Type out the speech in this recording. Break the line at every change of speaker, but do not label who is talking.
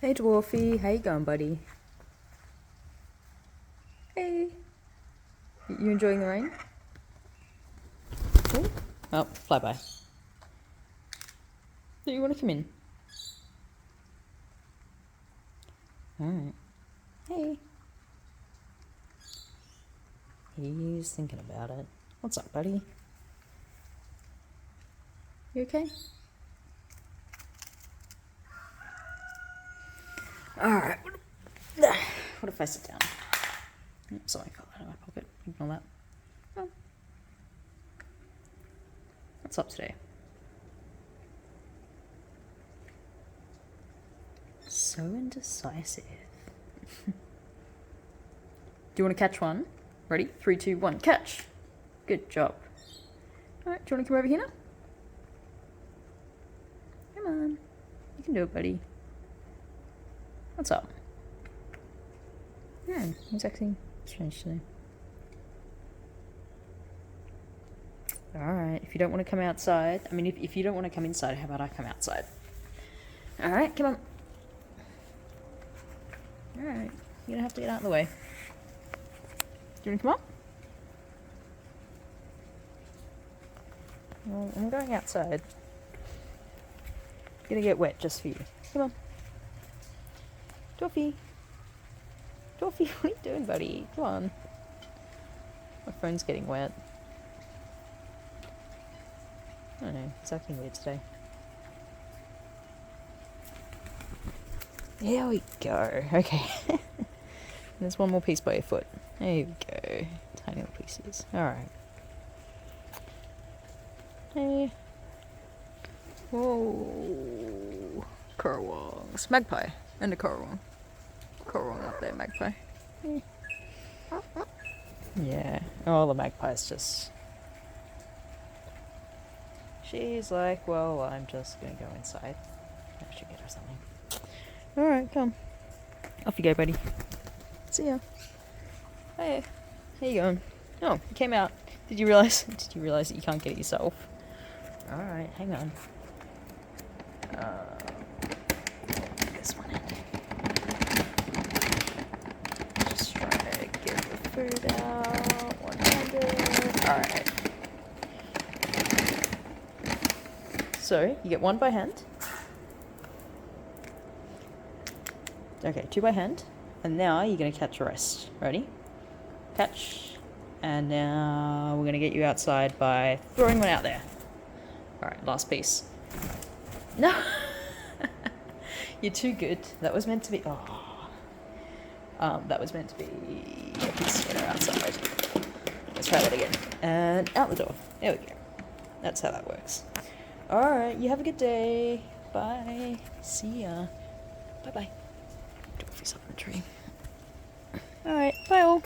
Hey Dwarfy, how you going, buddy? Hey. You enjoying the rain? Ooh. Oh, flyby. Do you want to come in? Alright. Hey. He's thinking about it. What's up, buddy? You okay? Alright. What if I sit down? Something fell out of my pocket. Ignore that. Oh. What's up today? So indecisive. Do you want to catch one? Ready? 3, 2, 1, catch! Good job. Alright, do you want to come over here now? Come on. You can do it, buddy. What's up? Yeah, he's acting strange today. Alright, if you don't want to come outside, if you don't want to come inside, how about I come outside? Alright, come on. Alright, you're gonna have to get out of the way. Do you want to come up? Well, I'm going outside. Gonna get wet just for you. Come on. Dorfy. Dorfy, what are you doing, buddy? Come on. My phone's getting wet. I don't know, it's acting weird today. There we go. Okay. There's one more piece by your foot. There we go. Tiny little pieces. Alright. Hey. Whoa. Currawongs. Magpie. And a currawong. Currawong up there, magpie. Hey. Yeah. Oh, the magpie's just... She's like, well, I'm just gonna go inside. I should get her something. Alright, come. Off you go, buddy. See ya. Hey. How you going? Oh, you came out. Did you realize that you can't get it yourself? Alright, hang on. This one in. Just trying to get the food out. One-handed. Alright. So, you get one by hand. Okay, 2 by hand. And now you're going to catch the rest. Ready? Catch. And now we're going to get you outside by throwing one out there. Alright, last piece. No! You're too good. That was meant to be... Oh. That was meant to be a piece of outside. Let's try that again. And out the door. There we go. That's how that works. Alright, you have a good day. Bye. See ya. Bye-bye. Dorothy's up in the tree. Alright, bye all.